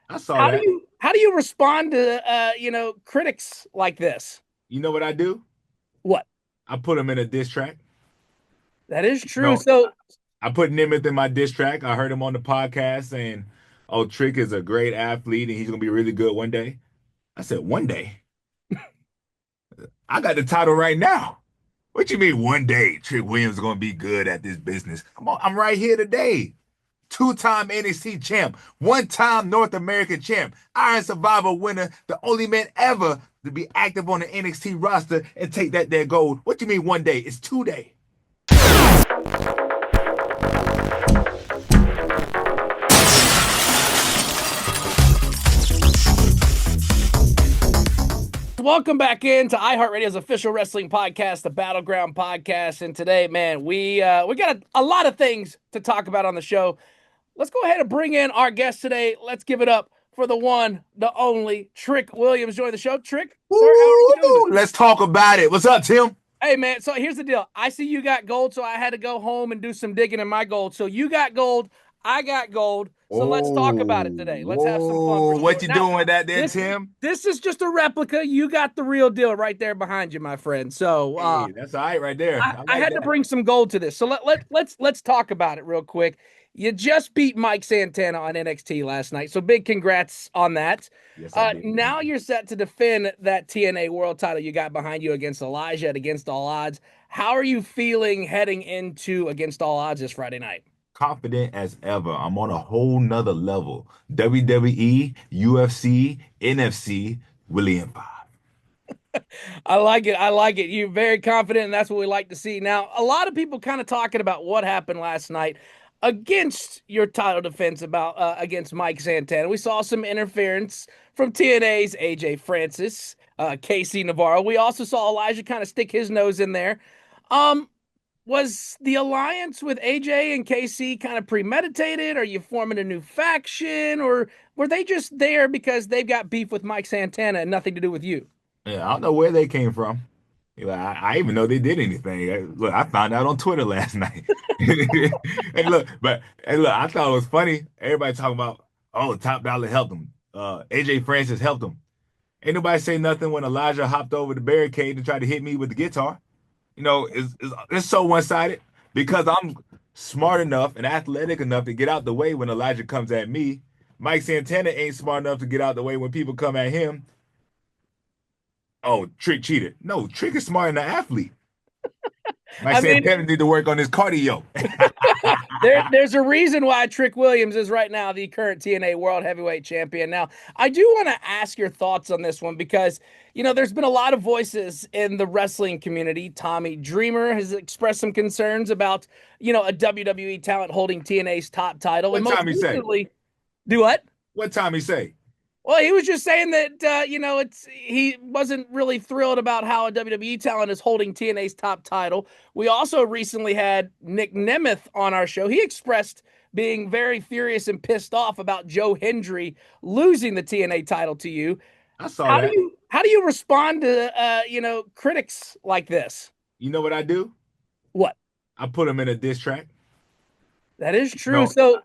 I saw that. How do you respond to critics like this? You know what I do? What? I put him in a diss track. That is true. No, So I put Nemeth in my diss track. I heard him on the podcast saying, "Oh, Trick is a great athlete and he's gonna be really good one day." I said, "One day? I got the title right now. What you mean one day Trick Williams is gonna be good at this business? Come on, I'm right here today. Two-time NXT champ, one-time North American champ, Iron Survivor winner, the only man ever to be active on the NXT roster and take that there gold. What you mean one day? It's 2 day. welcome back into iHeartRadio's official wrestling podcast, the Battleground Podcast. And today, man, we got a lot of things to talk about on the show. Let's go ahead and bring in our guest today. Let's give it up for the one, the only Trick Williams. Join the show. Trick, sir, how are you doing? Let's talk about it. What's up, Tim? Hey, man. So here's the deal. I see you got gold, so I had to go home and do some digging in my gold. So you got gold. I got gold. So let's talk about it Oh, today. Let's have some fun for whoa. What sure. you Now, doing with that there, this Tim? this is just a replica. You got the real deal right there behind you, my friend. So Hey, that's all right right there. I I like had to that. bring some gold to this. So let's talk about it real quick. You just beat Mike Santana on NXT last night. So big congrats on that. Yes, I did. Now you're set to defend that TNA World Title you got behind you against Elijah at Against All Odds. How are you feeling heading into Against All Odds this Friday night? Confident as ever. I'm on a whole nother level. WWE, UFC, NFC, William Five. I like it. I like it. You're very confident, and that's what we like to see. Now, a lot of people kind of talking about what happened last night against your title defense about against Mike Santana. We saw some interference from TNA's AJ Francis, Casey Navarro. We also saw Elijah kind of stick his nose in there. Um, was the alliance with AJ and KC kind of premeditated? Are you forming a new faction, or were they just there because they've got beef with Mike Santana and nothing to do with you? Yeah, I don't know where they came from. I even know they did anything. Look, I found out on Twitter last night. Look, I thought it was funny. Everybody talking about, oh, Top Dollar helped him. AJ Francis helped him. Ain't nobody say nothing when Elijah hopped over the barricade and tried to hit me with the guitar. It's so one-sided because I'm smart enough and athletic enough to get out the way when Elijah comes at me. Mike Santana ain't smart enough to get out the way when people come at him. Oh, Trick cheated. No, Trick is smarter than an athlete. Mike I mean, Santana need to work on his cardio. there's a reason why Trick Williams is right now the current TNA World Heavyweight Champion. Now, I do want to ask your thoughts on this one because there's been a lot of voices in the wrestling community. Tommy Dreamer has expressed some concerns about a WWE talent holding TNA's top title, and What most time he say? recently, do what? What time he say? Well, he was just saying that he wasn't really thrilled about how a WWE talent is holding TNA's top title. We also recently had Nick Nemeth on our show. He expressed being very furious and pissed off about Joe Hendry losing the TNA title to you. I saw that. How do you respond to critics like this? You know what I do? What? I put him in a diss track. That is true. No, So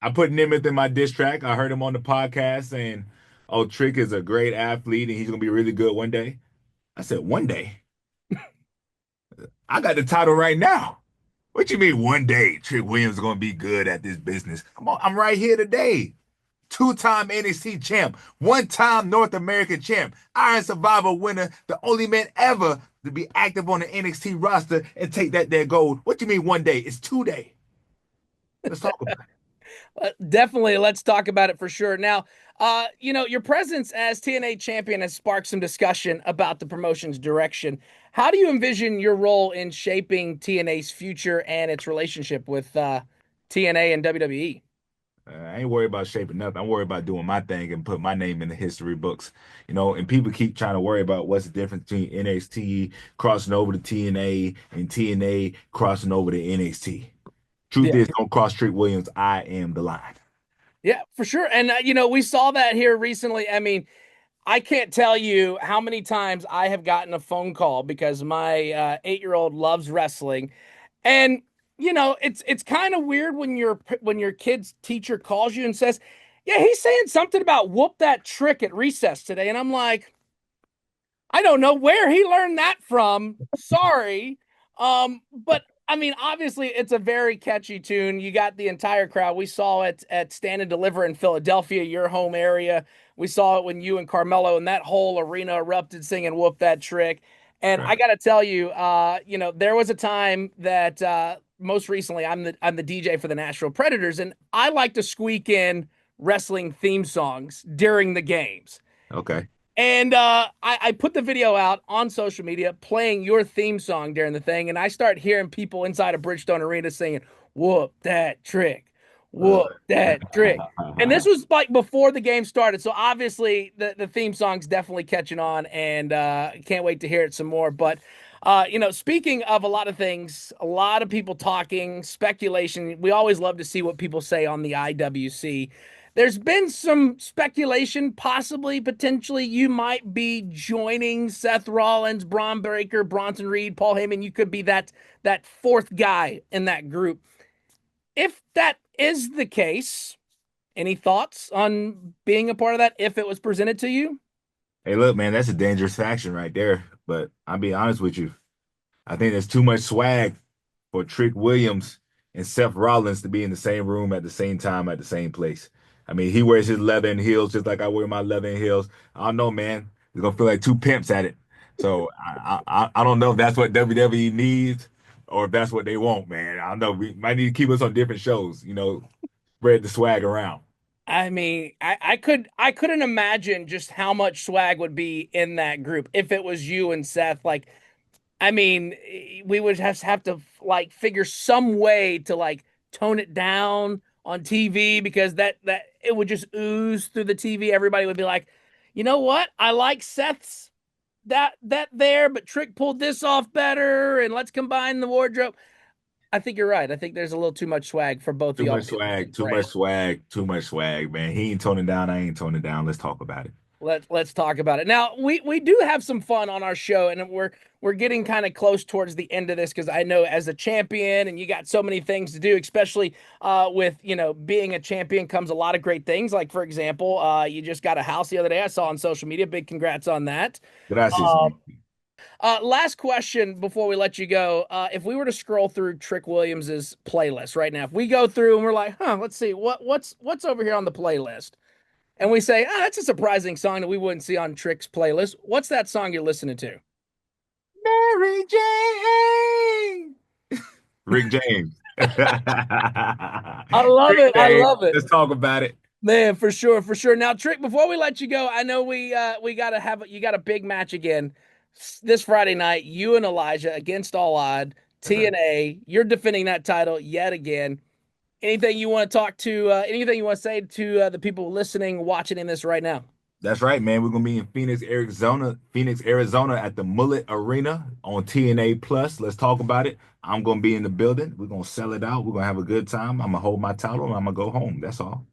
I put Nemeth in my diss track. I heard him on the podcast saying, "Oh, Trick is a great athlete and he's gonna be really good one day." I said, "One day? I got the title right now. What you mean one day Trick Williams is gonna be good at this business? Come on, I'm right here today. Two-time NXT champ, one-time North American champ, Iron Survivor winner, the only man ever to be active on the NXT roster and take that there gold. What you mean one day? It's 2 day. Let's talk about it. definitely, let's talk about it for sure. Now, your presence as TNA champion has sparked some discussion about the promotion's direction. How do you envision your role in shaping TNA's future and its relationship with TNA and WWE? I ain't worried about shaping nothing. I'm worried about doing my thing and put my name in the history books. And people keep trying to worry about what's the difference between NXT crossing over to TNA and TNA crossing over to NXT. Truth Yeah. is, don't cross Trick Williams. I am the line. Yeah, for sure. And, we saw that here recently. I mean, I can't tell you how many times I have gotten a phone call because my 8-year-old loves wrestling. And it's kind of weird when your kid's teacher calls you and says, Yeah, he's saying something about whoop that trick at recess today. And I'm like, I don't know where he learned that from. Sorry. But I mean, obviously it's a very catchy tune. You got the entire crowd. We saw it at Stand and Deliver in Philadelphia, your home area. We saw it when you and Carmelo and that whole arena erupted singing Whoop That Trick. And I Right. gotta tell you, there was a time that most recently I'm the DJ for the Nashville Predators, and I like to squeak in wrestling theme songs during the games. Okay. And I put the video out on social media playing your theme song during the thing, and I start hearing people inside of Bridgestone Arena singing, "Whoop that trick, Uh, whoop that trick." And this was like before the game started, so obviously the theme song's definitely catching on, and can't wait to hear it some more. But speaking of a lot of things, a lot of people talking, speculation. We always love to see what people say on the IWC. There's been some speculation, possibly, potentially, you might be joining Seth Rollins, Braun Breaker, Bronson Reed, Paul Heyman. You could be that fourth guy in that group. If that is the case, any thoughts on being a part of that if it was presented to you? hey, look, man, that's a dangerous faction right there. But I'll be honest with you. I think there's too much swag for Trick Williams and Seth Rollins to be in the same room at the same time at the same place. I mean, he wears his leather and heels just like I wear my leather and heels. I don't know, man. It's gonna feel like two pimps at it. So I don't know if that's what WWE needs or if that's what they want, man. I don't know. We might need to keep us on different shows, spread the swag around. I mean, I couldn't imagine just how much swag would be in that group if it was you and Seth. Like, I mean, we would have to like figure some way to like tone it down on TV because that it would just ooze through the TV. Everybody would be like, you know what? I like Seth's that there, but Trick pulled this off better, and let's combine the wardrobe. I think you're right. I think there's a little too much swag for both of Too y'all much to be on the swag, same too much brand. swag, too much swag, man. He ain't toning down. I ain't toning down. Let's talk about it. Let's talk about it. Now, we do have some fun on our show, and we're getting kind of close towards the end of this because I know as a champion and you got so many things to do, especially with being a champion comes a lot of great things. Like for example, you just got a house the other day. I saw on social media. Big congrats on that. Gracias, Um, man. Last question before we let you go. If we were to scroll through Trick Williams's playlist right now, if we go through and we're like, let's see what's over here on the playlist. And we say, that's a surprising song that we wouldn't see on Trick's playlist. What's that song you're listening to? Mary Jane. Rick James. I love Rick it. I James. love it. Let's talk about it. Man, for sure, for sure. Now, Trick, before we let you go, I know we gotta have you got a big match again this Friday night. You and Elijah against all odd. That's right. TNA. You're defending that title yet again. Anything you want to talk to? Anything you want to say to the people listening, watching in this right now? That's right, man. We're gonna be in Phoenix, Arizona at the Mullet Arena on TNA Plus. Let's talk about it. I'm gonna be in the building. We're gonna sell it out. We're gonna have a good time. I'm gonna hold my title and I'm gonna go home. That's all.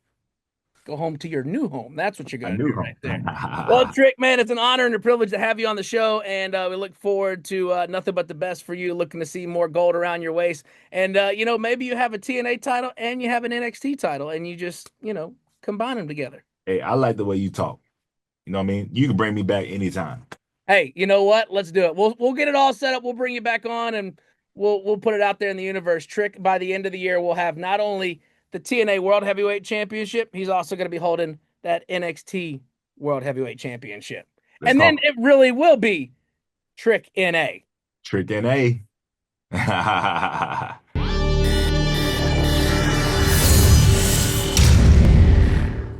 Go home to your new home. That's what you're I going to knew do home. right there. Well, Trick, man, it's an honor and a privilege to have you on the show, and we look forward to nothing but the best for you. Looking to see more gold around your waist, and maybe you have a TNA title and you have an NXT title, and you just combine them together. Hey, I like the way you talk. You know what I mean? You can bring me back anytime. Hey, you know what? Let's do it. We'll get it all set up. We'll bring you back on, and we'll put it out there in the universe. Trick, by the end of the year, we'll have not only the TNA World Heavyweight Championship, he's also going to be holding that NXT World Heavyweight Championship. Let's And then talk. it really will be Trick NA. Trick NA.